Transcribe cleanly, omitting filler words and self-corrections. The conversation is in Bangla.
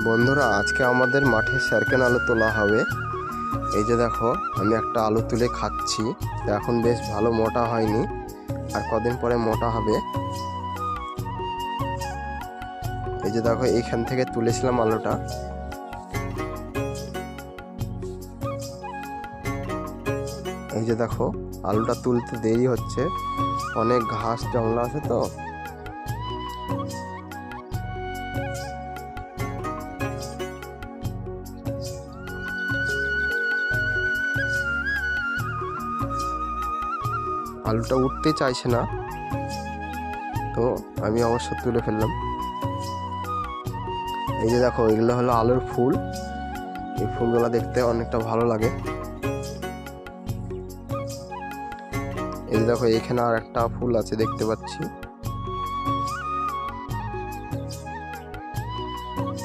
বন্ধুরা, আজকে আমাদের মাঠে স্যারকেন আলু তোলা হবে। এই যে দেখো, আমি একটা আলু তুলে খাচ্ছি। তো এখন বেশ ভালো মোটা হয়নি, আর কদিন পরে মোটা হবে। এই যে দেখো, এইখান থেকে তুলেছিলাম আলুটা। এই যে দেখো, আলুটা তুলতে দেরি হচ্ছে, অনেক ঘাস জঙ্গল আছে তো। আলুটা উঠতে চাইছে না, তো আমি অবশ্য তুলে ফেললাম। এই যে দেখো, এগুলো হলো আলুর ফুল। এই ফুলগুলো দেখতে অনেকটা ভালো লাগে। এই যে দেখো, এখানে আর একটা ফুল আছে দেখতে পাচ্ছি।